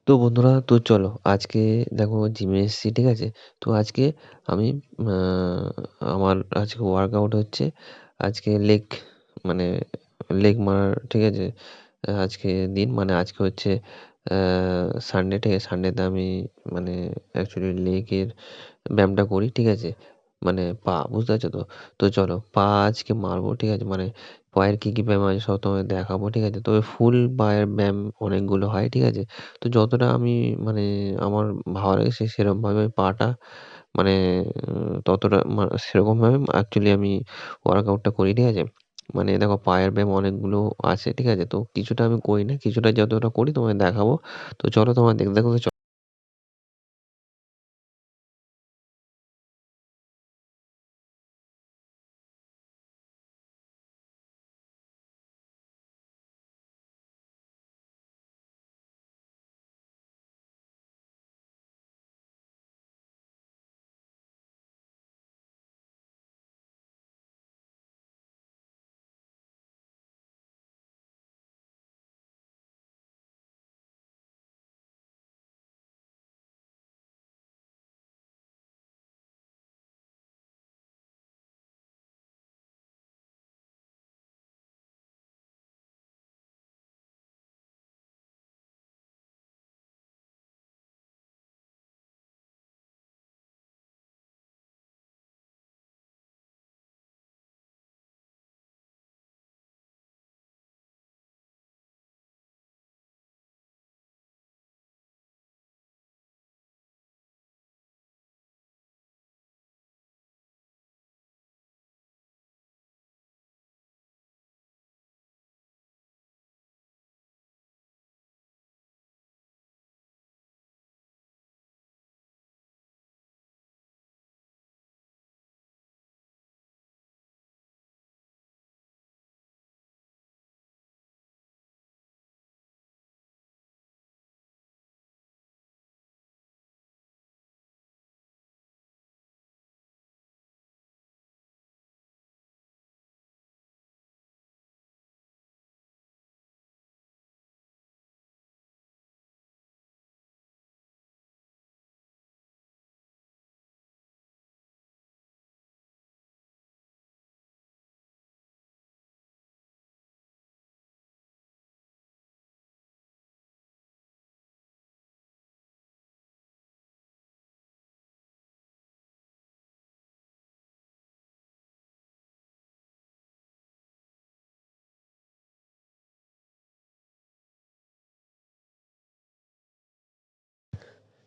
তো বন্ধুরা তো চলো আজকে দেখো জিমে এসেছি, ঠিক আছে? তো আজকে আমি আ আমার আজকে ওয়ার্কআউট হচ্ছে। আজকে মানে লেগ মারার, ঠিক আছে? আজকে দিন মানে আজকে হচ্ছে আ সানডে, ঠিক আছে? সানডেতে আমি মানে অ্যাকচুয়ালি লেগের ব্যায়ামটা করি, ঠিক আছে? মানে পা, বুঝতে পারছো তো? তো চলো পা আজকে মারবো, ঠিক আছে? মানে পায়ের কি ব্যায়াম আছে সব তোমায় দেখাবো, ঠিক আছে? তবে ফুল পায়ের ব্যায়াম অনেকগুলো হয়, ঠিক আছে? তো যতটা আমি মানে আমার ভালো লাগে সেরকমভাবে আমি পাটা মানে ততটা সেরকমভাবে অ্যাকচুয়ালি আমি ওয়ার্কআউটটা করি, ঠিক আছে? মানে দেখো পায়ের ব্যায়াম অনেকগুলো আছে, ঠিক আছে? তো কিছুটা আমি করি না, কিছুটা যতটা করি তোমায় দেখাবো। তো চলো তোমায় দেখতে, দেখো তো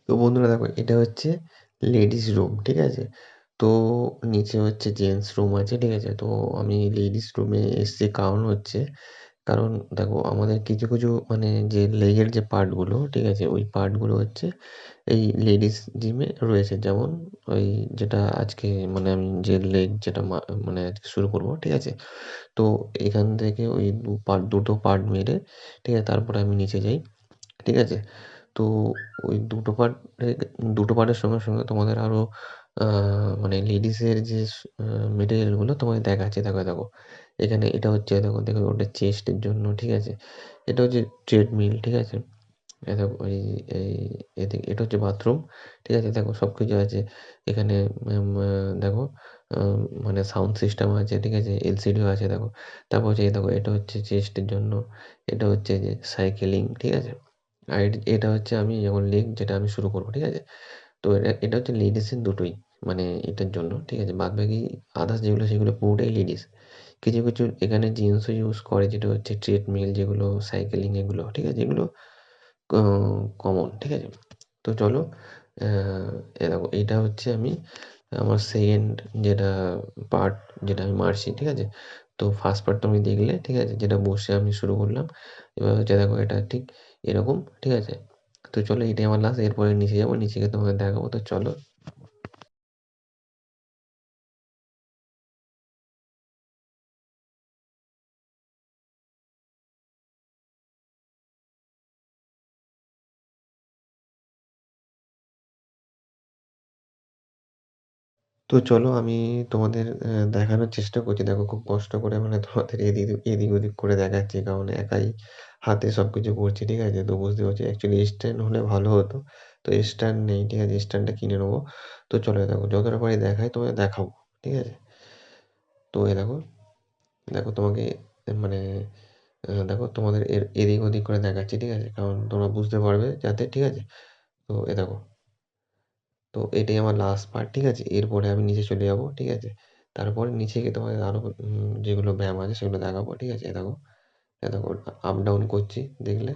তো বন্ধুরা দেখো এটা হচ্ছে লেডিস রুম, ঠিক আছে? তো নিচে হচ্ছে জেন্টস রুম আছে, ঠিক আছে? তো আমি লেডিস রুমে এসেছি কারণ হচ্ছে কারণ দেখো আমাদের কিছু কিছু মানে যে লেগের যে পার্টগুলো, ঠিক আছে? ওই পার্টগুলো হচ্ছে এই লেডিস জিমে রয়েছে। যেমন ওই যেটা আজকে মানে আমি যে লেগ যেটা মানে আজকে শুরু করব, ঠিক আছে? তো এখান থেকে ওই দুটো পার্ট মেরে, ঠিক আছে? তারপরে আমি নিচে যাই, ঠিক আছে? তো ওই দুটো পার্টের সঙ্গে সঙ্গে তোমাদের আরও মানে লেডিসের যে মেটেরিয়ালগুলো তোমায় দেখাচ্ছে, দেখো দেখো এখানে এটা হচ্ছে, দেখো দেখো ওটা চেস্টের জন্য, ঠিক আছে? এটা হচ্ছে ট্রেডমিল, ঠিক আছে? এই দেখো এই এদিকে এটা হচ্ছে বাথরুম, ঠিক আছে? দেখো সব কিছু আছে এখানে। দেখো মানে সাউন্ড সিস্টেম আছে, ঠিক আছে? এলসিডিও আছে দেখো। তারপর হচ্ছে এই দেখো এটা হচ্ছে চেস্টের জন্য, এটা হচ্ছে যে সাইকেলিং, ঠিক আছে? আর এটা হচ্ছে আমি যখন লেগ যেটা আমি শুরু করবো, ঠিক আছে? তো এটা হচ্ছে লেডিসের দুটোই মানে এটার জন্য, ঠিক আছে? বাদবাকি আদার্স যেগুলো সেগুলো পুরোটাই লেডিস। কিছু কিছু এখানে জেন্টসও ইউজ করে, যেটা হচ্ছে ট্রেডমিল যেগুলো সাইকেলিং এগুলো, ঠিক আছে? এগুলো কমন, ঠিক আছে? তো চলো এ দেখো এইটা হচ্ছে আমি আমার সেকেন্ড যেটা পার্ট যেটা আমি মারছি, ঠিক আছে? তো ফার্স্ট পার্ট তুমি দেখলে, ঠিক আছে? যেটা বসে আমি শুরু করলাম। এবার হচ্ছে দেখো এটা ঠিক এরকম, ঠিক আছে? তো চলো এটাই আমার লাস্ট, এরপরে নিচে যাবো, নিচে গিয়ে তোমাদের দেখাবো। তো চলো। তো চলো আমি তোমাদের দেখানোর চেষ্টা করছি। দেখো খুব কষ্ট করে মানে তোমাদের এদিক ওদিক করে দেখাচ্ছি। কারণ একাই হাতে সবকিছু করছি, ঠিক আছে? তো বুঝতে পারছি অ্যাকচুয়ালি স্ট্যান্ড হলে ভালো হতো। তো স্ট্যান্ড নেই, ঠিক আছে? স্ট্যান্ডটা কিনে নেবো। তো চলো এই দেখো যতটা পারি দেখাই, তোমাদের দেখাবো, ঠিক আছে? তো এই দেখো, দেখো তোমাকে মানে দেখো তোমাদের এদিক ওদিক করে দেখাচ্ছি, ঠিক আছে? কারণ তোমরা বুঝতে পারবে যাতে, ঠিক আছে? তো এ দেখো, তো এটাই আমার লাস্ট পার্ট, ঠিক আছে? এরপরে আমি নিচে চলে যাবো, ঠিক আছে? তারপরে নিচে গিয়ে তোমাদের আরো যেগুলো ব্যায়াম আছে সেগুলো দেখাবো, ঠিক আছে? এ দেখো আপ ডাউন করছি, দেখলে?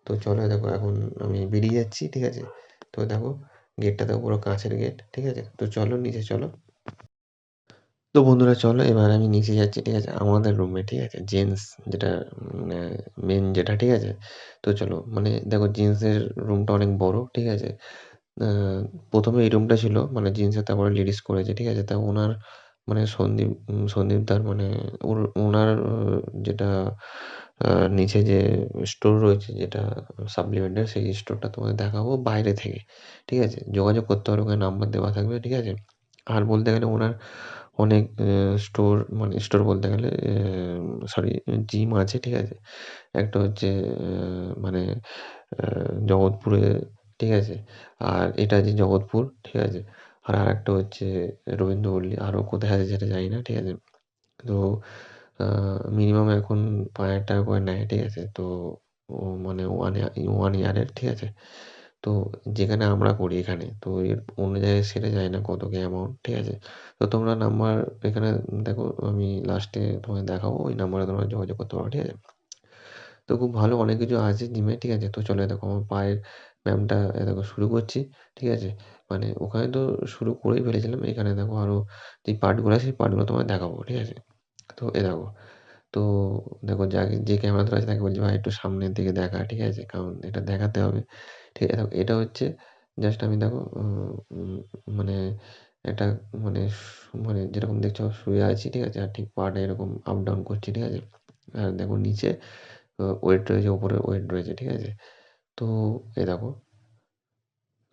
তো চলো এ দেখো এখন আমি বেরিয়ে যাচ্ছি, ঠিক আছে? তো দেখো গেটটা দেখো পুরো কাঁচের গেট, ঠিক আছে? তো চলো নিচে চলো। তো বন্ধুরা চলো এবার আমি নিচে যাচ্ছি, ঠিক আছে? আমাদের রুমে, ঠিক আছে? জেন্টস যেটা মানে মেন যেটা, ঠিক আছে? তো চলো মানে দেখো জেন্টসের রুমটা অনেক বড়, ঠিক আছে? আ ১ম এ এই রুমটা ছিল মানে জিন্সের, তারপরে লেডিস করেছে, ঠিক আছে? তা ওনার মানে সন্দীপদার মানে ওনার যেটা আ নিচে যে স্টোর রয়েছে যেটা সাপ্লিমেন্টের, সেই স্টোরটা তোমাদের দেখাবো বাইরে থেকে, ঠিক আছে? যোগাযোগ করতে পারো, ওখানে নাম্বার দেওয়া থাকবে, ঠিক আছে? আর বলতে গেলে ওনার অনেক স্টোর মানে স্টোর বলতে গেলে সরি জিম আছে, ঠিক আছে? একটা হচ্ছে মানে জগৎপুরে, ঠিক আছে? আর এটা যে জগৎপুর, ঠিক আছে? আর আরেকটা হচ্ছে রবীন্দ্রপল্লী। আরও কোথায় আছে সেটা জানি না, ঠিক আছে? তো আ মিনিমাম এখন ৳৫,০০০ করে নেয়, ঠিক আছে? তো ও মানে 1 ইয়ারের, ঠিক আছে? তো যেখানে আমরা করি এখানে, তো এর অন্য জায়গায় সেটা জানি না কত কি অ্যামাউন্ট, ঠিক আছে? তো তোমরা নাম্বার এখানে দেখো, আমি লাস্টে তোমাদের দেখাবো। ওই নাম্বারে তোমরা যোগাযোগ করতে পারো, ঠিক আছে? তো খুব ভালো অনেক কিছু আছে জিমে, ঠিক আছে? তো চলো এই দেখো আমার পায়ের ব্যায়ামটা এই দেখো শুরু করছি, ঠিক আছে? মানে ওখানে তো শুরু করেই ফেলেছিলাম। এখানে দেখো আরো যে পার্টগুলো আছে সেই পার্টগুলো তোমায় দেখাবো, ঠিক আছে? তো এই দেখো, তো দেখো যে ক্যামেরা ধরে আছে তাকে বলছি, "ভাই একটু সামনের দিকে দেখা", ঠিক আছে? কারণ এটা দেখাতে হবে। ঠিক আছে? দেখো এটা হচ্ছে জাস্ট আমি দেখো মানে একটা মানে মানে যেরকম দেখছো শুয়ে আছি, ঠিক আছে? আর ঠিক পাটা এরকম আপ ডাউন করছি, ঠিক আছে? আর দেখো নিচে ওয়েট রয়েছে, উপরে ওয়েট রয়েছে, ঠিক আছে? তো এই দেখো,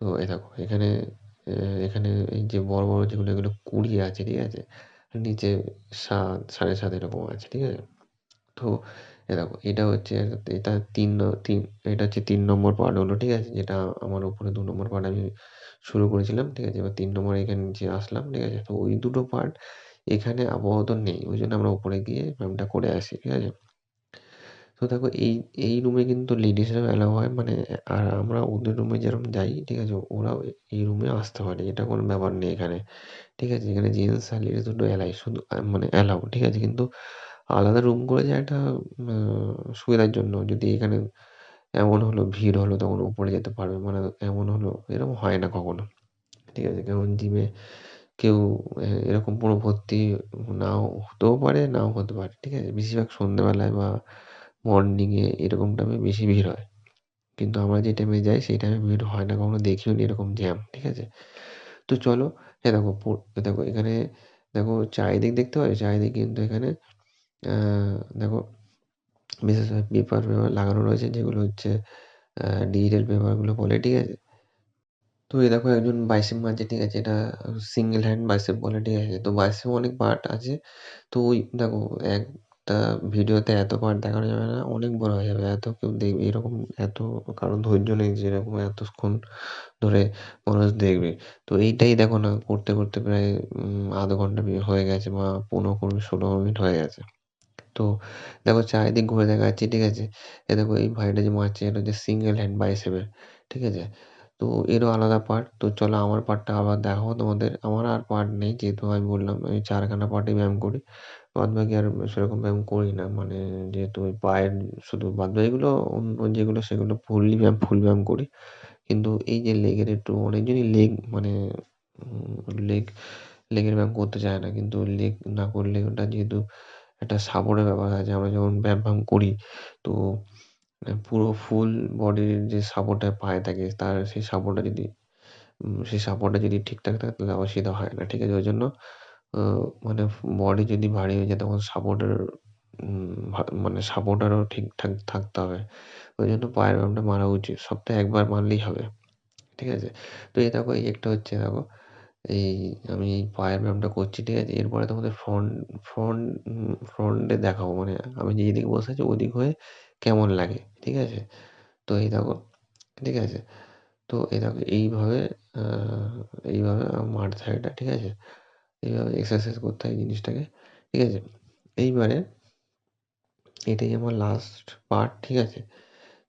তো এই দেখো এখানে এ এখানে এই যে বড়, বড় যেগুলো এগুলো ২০ আছে, ঠিক আছে? নিচে ৭, ৭.৫ এরকম আছে, ঠিক আছে? তো এই দেখো এটা হচ্ছে এটা ৩ এটা হচ্ছে ৩ নম্বর পার্ট হলো, ঠিক আছে? যেটা আমার উপরে ২ নম্বর পার্ট আমি শুরু করেছিলাম, ঠিক আছে? এবার ৩ নম্বরে এখানে নিচে আসলাম, ঠিক আছে? তো ওই দুটো পার্ট এখানে আপাতত নেই। ওইজন্য আমরা উপরে গিয়ে ব্যায়ামটা করে আসি, ঠিক আছে? তো দেখো এই রুমে কিন্তু লেডিসরাও অ্যালাও হয় মানে, আর আমরা ওদের রুমে যেরকম যাই, ঠিক আছে? ওরাও এই রুমে আসতে পারে। এটা কোনো ব্যাপার নেই এখানে। ঠিক আছে? এখানে জেন্টস আর লেডিস দুটো শুধু মানে অ্যালাউ, ঠিক আছে? কিন্তু আলাদা রুম করেছে একটা আ সুবিধার জন্য। যদি এখানে এমন হলো ভিড় হলো তখন উপরে যেতে পারবে। মানে এমন হলো এরকম হয় না কখনো। ঠিক আছে? কারণ জিমে কেউ এরকম পুরো ভর্তি নাও হতেও পারে, নাও হতে পারে। ঠিক আছে? বেশিরভাগ সন্ধ্যেবেলায় বা মর্নিং এ এরকম টাইমে বেশি ভিড় হয়। কিন্তু আমরা যে টাইমে যাই সেই টাইমে ভিড় হয় না, কখনো দেখিও নি এরকম জ্যাম। ঠিক আছে? তো চলো, দেখো দেখো এখানে দেখো চারিদিক দেখতে পাচ্ছ? চারিদিক কিন্তু এখানে আ দেখো বিশেষভাবে পেপার লাগানো রয়েছে, যেগুলো হচ্ছে আ ডিজিটাল পেপার গুলো বলে। ঠিক আছে? তো এই দেখো একজন বাইসেপ মারছে, ঠিক আছে? এটা সিঙ্গেল হ্যান্ড বাইসেপ বলে, ঠিক আছে? তো বাইসেপ অনেক পার্ট আছে। তো ওই দেখো একটা ভিডিওতে এত পার্ট দেখানো যাবে না। অনেক বড় হয়ে যাবে। এত কেউ দেখবে এরকম, এত কারো ধৈর্য নেই যে এরকম এতক্ষণ ধরে মানুষ দেখবে। তো এইটাই দেখো না করতে, করতে প্রায় ০.৫ ঘন্টা হয়ে গেছে বা ১৫-১৬ মিনিট হয়ে গেছে। তো দেখো চারিদিক ঘুরে দেখাচ্ছি, ঠিক আছে? এ দেখো এই ভাইটা যে মারছে এটা হচ্ছে সিঙ্গেল হ্যান্ড বাইসেপের, ঠিক আছে? তো এরও আলাদা পার্ট। তো চলো আমার পার্টটা আবার দেখাবো তোমাদের। আমার আর পার্ট নেই, যেহেতু আমি বললাম আমি ৪ খানা পার্টেই ব্যায়াম করি। বাদবাকি আর সেরকম ব্যায়াম করি না। মানে যেহেতু ওই পায়ের শুধু বাদবাকিগুলো অন্য যেগুলো সেগুলো ফুল ব্যায়াম করি। কিন্তু এই যে লেগের একটু অনেকজনই লেগ মানে লেগ লেগের ব্যায়াম করতে চায় না। কিন্তু লেগ না করলে ওটা যেহেতু একটা সাপোর্টের ব্যাপার আছে। আমরা যখন ব্যায়াম করি তো পুরো ফুল বডির যে সাপোর্টটা পায়ে থাকে তার সেই সাপোর্টটা যদি ঠিকঠাক থাকে তাহলে অসুবিধা হয় না। ঠিক আছে? ওইজন্য আ মানে বডি যদি ভারী হয়ে যায় তখন সাপোর্টের মানে সাপোর্টারও ঠিকঠাক থাকতে হবে। ওইজন্য পায়ের ব্যায়ামটা মারা উচিত। সপ্তাহে ১ বার মারলেই হবে। ঠিক আছে? তো এই দেখো এই একটা হচ্ছে দেখো এই আমি এই পায়ের ব্যায়ামটা করছি, ঠিক আছে? এরপরে তোমাদের ফ্রন্টে দেখাবো। মানে আমি যেদিকে বসে আছি ওদিক হয়ে কেমন লাগে, ঠিক আছে? তো এই দেখো, ঠিক আছে? তো এই দেখো এইভাবে আ এইভাবে মারতে হয় এটা, ঠিক আছে? এইভাবে এক্সারসাইজ করতে হয় জিনিসটাকে, ঠিক আছে? এইবারে এটাই আমার লাস্ট পার্ট, ঠিক আছে?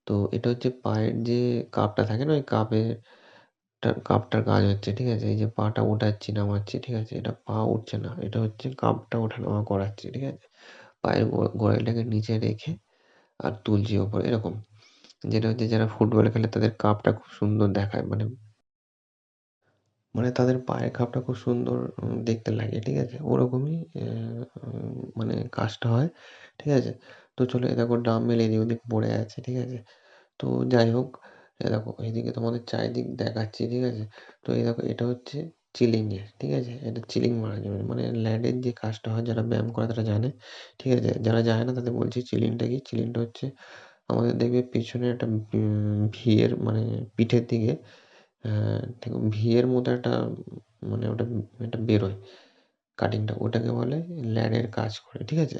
তো এটা হচ্ছে পায়ের যে কাপটা থাকে না? ওই কাপটার কাজ হচ্ছে, ঠিক আছে? এই যে পাটা উঠাচ্ছি, নামাচ্ছি, ঠিক আছে? এটা পা উঠছে না। এটা হচ্ছে কাপটা ওঠানামা করাচ্ছি, ঠিক আছে? পায়ের গোড়ালিটাকে নিচে রেখে আর তুলছি ওপরে এরকম। যেটা হচ্ছে যারা ফুটবল খেলে তাদের কাপটা খুব সুন্দর দেখায়। মানে তাদের পায়ের কাপটা খুব সুন্দর দেখতে লাগে, ঠিক আছে? ওরকমই মানে কাজটা হয়, ঠিক আছে? তো চলো এই দেখো ডাম্বেল এদিক ওদিক পড়ে আছে, ঠিক আছে? তো যাই হোক, এ দেখো এইদিকে তোমাদের চারিদিক দেখাচ্ছি, ঠিক আছে? তো এই দেখো এটা হচ্ছে চিলিং এর, ঠিক আছে? এটা চিলিং মারার জন্য। মানে ল্যাডের যে কাজটা হয় যারা ব্যায়াম করে তারা জানে, ঠিক আছে? যারা জানে না তাদের বলছি চিলিংটা কি? চিলিংটা হচ্ছে আমাদের দেখবে পেছনে একটা ভি এর মানে পিঠের দিকে দেখো ভি এর মতো একটা মানে ওটা এটা বেরোয় কাটিংটা। ওটাকে বলে ল্যাডের কাজ করে, ঠিক আছে?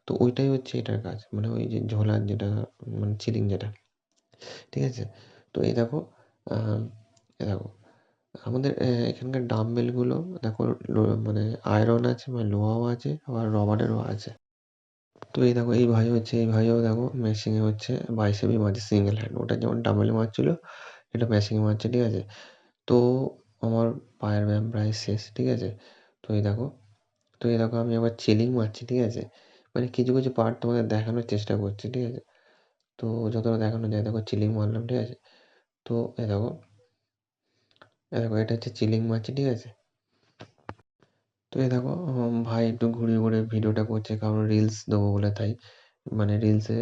তো ওইটাই হচ্ছে এটার কাজ। মানে ওই যে ঝোলার যেটা মানে চিলিং যেটা। ঠিক আছে? তো এই দেখো আ এই দেখো আমাদের এখানকার ডাম্বেলগুলো দেখো মানে আয়রন আছে মানে লোহাও আছে আবার রবারেরও আছে। তো এই দেখো এই ভাইও দেখো মেশিনে হচ্ছে বাইসেপই মারছে সিঙ্গেল হ্যান্ড। ওটা যেমন ডাম্বেলে মারছিল এটা মেশিনে মারছে, ঠিক আছে? তো আমার পায়ের ব্যায়াম প্রায় শেষ, ঠিক আছে? তো এই দেখো আমি আবার চিলিং মারছি, ঠিক আছে? মানে কিছু, কিছু পার্ট তোমাদের দেখানোর চেষ্টা করছি, ঠিক আছে? তো যতটা দেখানো যায় দেখো চিলিং মারলাম, ঠিক আছে? তো এই দেখো এটা হচ্ছে চিলিং মারছি, ঠিক আছে? তো এই দেখো ভাই একটু ঘুরিয়ে, ঘুরিয়ে ভিডিওটা করছে কারণ রিলস দেবো বলে তাই। মানে রিলসে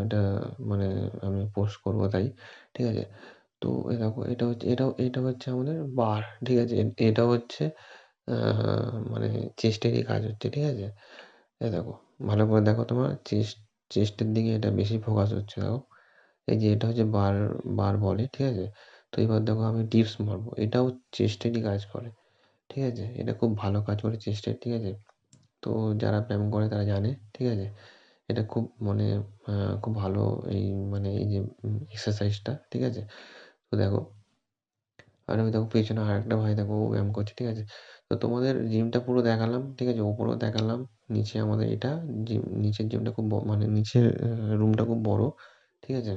এটা মানে আমি পোস্ট করবো তাই, ঠিক আছে? তো এই দেখো এটা হচ্ছে আমাদের বার, ঠিক আছে? এটা হচ্ছে আ মানে চেস্টেরই কাজ হচ্ছে, ঠিক আছে? এই দেখো ভালো করে দেখো তোমার চেস্টের দিকে এটা বেশি ফোকাস হচ্ছে দেখো। এই যে এটা হচ্ছে বার বলে, ঠিক আছে? তো এবার দেখো আমি ডিপস মারবো। এটাও চেস্টেরই কাজ করে। ঠিক আছে? এটা খুব ভালো কাজ করে চেস্টের, ঠিক আছে? তো যারা ব্যায়াম করে তারা জানে, ঠিক আছে? এটা খুব মানে আ খুব ভালো এই মানে এই যে এক্সারসাইজটা, ঠিক আছে? তো দেখো আর ওই দেখো পেছনে আরেকটা ভাই দেখো ও ব্যায়াম করছে, ঠিক আছে? তো তোমাদের জিমটা পুরো দেখালাম, ঠিক আছে? উপরেও দেখালাম, নিচে আমাদের এটা নিচের জিমটা খুব মানে নিচের রুমটা খুব বড়, ঠিক আছে?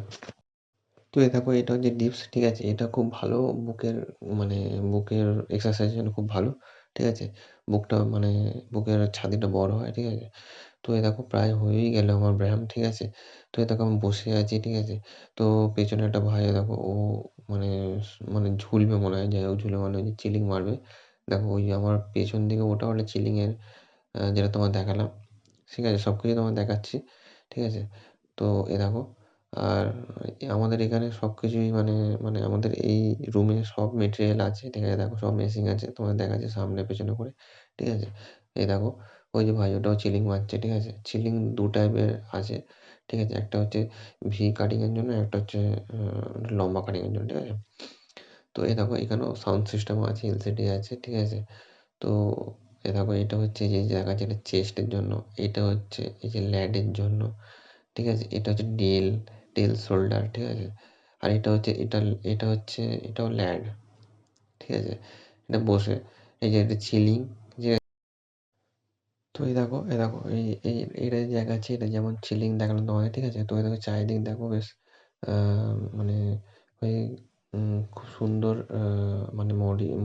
তো এই দেখো এটা হচ্ছে ডিপস, ঠিক আছে? এটা খুব ভালো বুকের মানে বুকের এক্সারসাইজের জন্য খুব ভালো, ঠিক আছে? বুকটা মানে বুকের ছাতিটা বড় হয়, ঠিক আছে? তো এই দেখো প্রায় হয়েই গেল আমার ব্যায়াম, ঠিক আছে? তো এই দেখো আমি বসে আছি, ঠিক আছে? তো পেছনে একটা ভাই দেখো ও মানে মানে ঝুলবে মনে হয়, যাই হোক ঝুলে মানে ওই যে চিলিং মারবে। দেখো ওই যে আমার পেছন দিকে ওটা হলো চিলিংয়ের যেটা তোমায় দেখালাম, ঠিক আছে? সবকিছু তোমায় দেখাচ্ছি, ঠিক আছে? তো এ দেখো আর আমাদের এখানে সবকিছুই মানে মানে আমাদের এই রুমে সব মেটেরিয়াল আছে, ঠিক আছে? দেখো সব মেশিন আছে, তোমাদের দেখাচ্ছি সামনে পেছনে করে, ঠিক আছে? এই দেখো ওই যে ভাই ওটাও চিলিং মারছে, ঠিক আছে? চিলিং ২ টাইপের আছে, ঠিক আছে? একটা হচ্ছে ভি কাটিং এর জন্য, একটা হচ্ছে লম্বা কাটিং এর জন্য, ঠিক আছে? তো এই দেখো এখানেও সাউন্ড সিস্টেম আছে, এলসিডি আছে, ঠিক আছে? তো এ দেখো এটা হচ্ছে যে জায়গা যেটা চেস্টের জন্য, এটা হচ্ছে এই যে ল্যাডের জন্য, ঠিক আছে? এটা হচ্ছে ডেল শোল্ডার, ঠিক আছে? আর এটা হচ্ছে এটাও ল্যাড, ঠিক আছে? এটা বসে এই যে এটা চিলিং যে তো এই দেখো এটা যে জায়গা আছে এটা যেমন চিলিং দেখালাম তোমাদের, ঠিক আছে? তো এই দেখো চারিদিক দেখো বেশ মানে ওই খুব সুন্দর মানে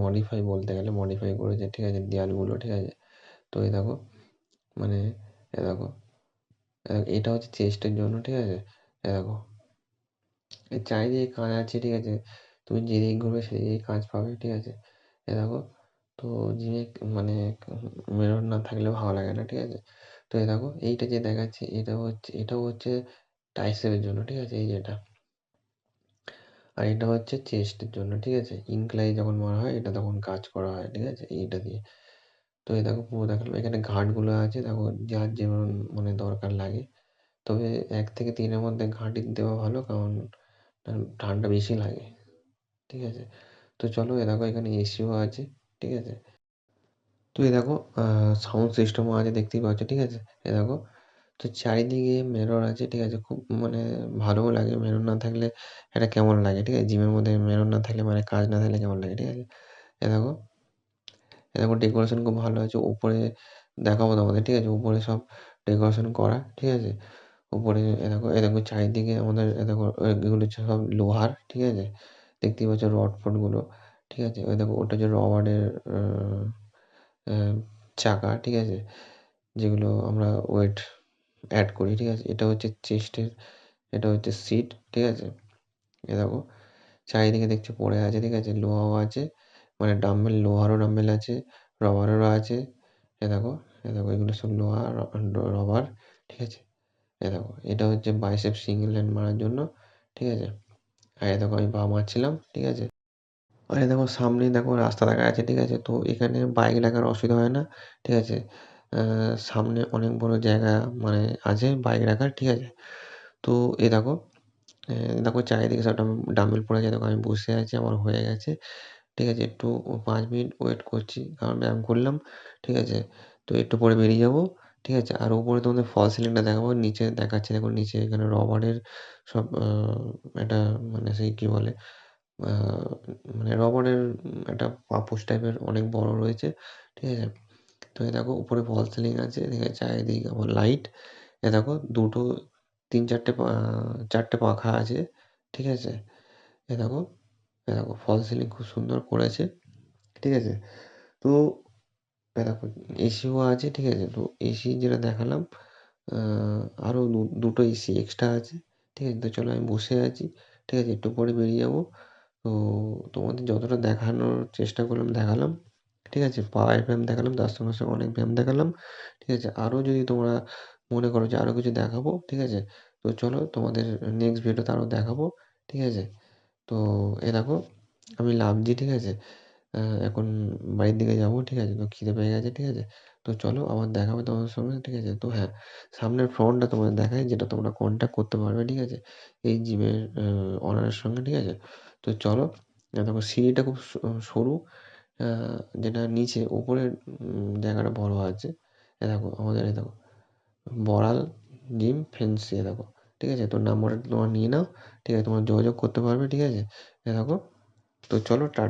মডিফাই বলতে গেলে মডিফাই করেছে, ঠিক আছে? দেয়ালগুলো, ঠিক আছে? তো এই দেখো মানে এ দেখো এটা হচ্ছে চেস্টের জন্য, ঠিক আছে? এ দেখো এর চারিদিকে কাঁচ আছে, ঠিক আছে? তুমি যেদিকে ঘুরবে সেদিকেই কাঁচ পাবে, ঠিক আছে? এ দেখো তো জিমে মানে মেরর না থাকলে ভালো লাগে না, ঠিক আছে? তো এই দেখো এইটা যে দেখাচ্ছি এটাও হচ্ছে ট্রাইসেপের জন্য, ঠিক আছে? এই যে এটা। আর এটা হচ্ছে চেস্টের জন্য, ঠিক আছে? ইনক্লাইন যখন মারা হয় এটা তখন কাজ করা হয়, ঠিক আছে? এইটা দিয়ে। তো এই দেখো পুরো দেখালাম। এখানে ঘাটগুলো আছে দেখো যার যেমন মানে দরকার লাগে। তবে ১ থেকে ৩ এর মধ্যে ঘাঁটি দেওয়া ভালো কারণ ঠান্ডা বেশি লাগে, ঠিক আছে? তো চলো এ দেখো এখানে এসিও আছে, ঠিক আছে? তো এই দেখো সাউন্ড সিস্টেমও আছে দেখতেই পাচ্ছ, ঠিক আছে? এই দেখো, তো চারিদিকে মিরর আছে, ঠিক আছে? খুব মানে ভালোও লাগে। মিরর না থাকলে একটা কেমন লাগে, ঠিক আছে? জিমের মধ্যে মিরর না থাকলে মানে কাঁচ না থাকলে কেমন লাগে, ঠিক আছে? এ দেখো, এ দেখো ডেকোরেশন খুব ভালো হয়েছে। উপরে দেখাবো তোমাদের, ঠিক আছে? উপরে সব ডেকোরেশন করা, ঠিক আছে? উপরে এ দেখো চারিদিকে আমাদের এ দেখো এগুলো হচ্ছে সব লোহার, ঠিক আছে? দেখতেই পাচ্ছ রড ফড গুলো, ঠিক আছে? ওই দেখো ওটা হচ্ছে রবারের আ চাকা, ঠিক আছে? যেগুলো আমরা ওয়েট অ্যাড করি, ঠিক আছে? এটা হচ্ছে চেস্টের, এটা হচ্ছে সিট, ঠিক আছে? এ দেখো চারিদিকে দেখছো পড়ে আছে, ঠিক আছে? লোহাও আছে, মানে ডাম্বেল, লোহারও ডাম্বেল আছে, রবারেরও আছে। এ দেখো, এ দেখো এগুলো সব লোহা রবার, ঠিক আছে? এ দেখো এটা হচ্ছে বাইসেপ সিঙ্গেল লেগ মারার জন্য, ঠিক আছে? আর এ দেখো আমি পা মারছিলাম, ঠিক আছে? আর এই দেখো সামনেই দেখো রাস্তা দেখা যাচ্ছে, ঠিক আছে? তো এখানে বাইক রাখার অসুবিধা হয় না, ঠিক আছে? সামনে অনেক বড় জায়গা মানে আছে বাইক রাখার, ঠিক আছে? তো এই দেখো, দেখো চারিদিকে সব ডাম্বেল পড়ে আছে। দেখো আমি বসে আছি, আমার হয়ে গেছে, ঠিক আছে? একটু ৫ মিনিট ওয়েট করছি, কারণ ব্যায়াম করলাম, ঠিক আছে? তো একটু পরে বেরিয়ে যাবো, ঠিক আছে? আর উপরে তোমাদের ফল সিলিংটা দেখাবো। নিচে দেখাচ্ছি, দেখো নিচে এখানে রবারের সব একটা মানে সেই কি বলে আ মানে রবারের একটা পাপোশ টাইপের অনেক বড় রয়েছে, ঠিক আছে? তো এই দেখো উপরে ফলস সিলিং আছে, ঠিক আছে? চারিদিকে আবার লাইট। এ দেখো ২ টো ৩-৪ ৪টে পাখা আছে, ঠিক আছে? এ দেখো, এ দেখো ফলস সিলিং খুব সুন্দর করেছে, ঠিক আছে? তো এ দেখো এসিও আছে, ঠিক আছে? তো এসি যেটা দেখালাম আ আরো ২ টো এসি এক্সট্রা আছে, ঠিক আছে? তো চলো আমি বসে আছি, ঠিক আছে? একটু পরে বেরিয়ে যাবো। তো তোমাদের যতটা দেখানোর চেষ্টা করলাম দেখালাম, ঠিক আছে? পাওয়ার ব্যায়াম দেখালাম, তার সঙ্গে, সঙ্গে অনেক ব্যায়াম দেখালাম, ঠিক আছে? আরো যদি তোমরা মনে করো যে আরো কিছু দেখাবো, ঠিক আছে? তো চলো তোমাদের নেক্সট ভিডিওতে আরো দেখাবো, ঠিক আছে? তো এই দেখো আমি নামছি, ঠিক আছে? আ এখন বাড়ির দিকে যাবো, ঠিক আছে? তো খিদে পেয়ে গেছে, ঠিক আছে? তো চলো আবার দেখা হবে তোমাদের সঙ্গে, ঠিক আছে? তো হ্যাঁ, সামনের ফ্রন্টটা তোমাদের দেখাই, যেটা তোমরা কনট্যাক্ট করতে পারবে, ঠিক আছে? এই জিমের ওনারের সঙ্গে, ঠিক আছে? তো চলো, দেখো সিঁড়িটা খুব সরু, আ যেটা নিচে, উপরের জায়গাটা বড় আছে। এ দেখো আমাদের এ দেখো বড়াল জিম ফেন্সি, এ দেখো, ঠিক আছে? তো নাম্বারটা তোমরা নিয়ে নাও, ঠিক আছে? তোমরা যোগাযোগ করতে পারবে, ঠিক আছে? এ দেখো, তো চলো টাটা।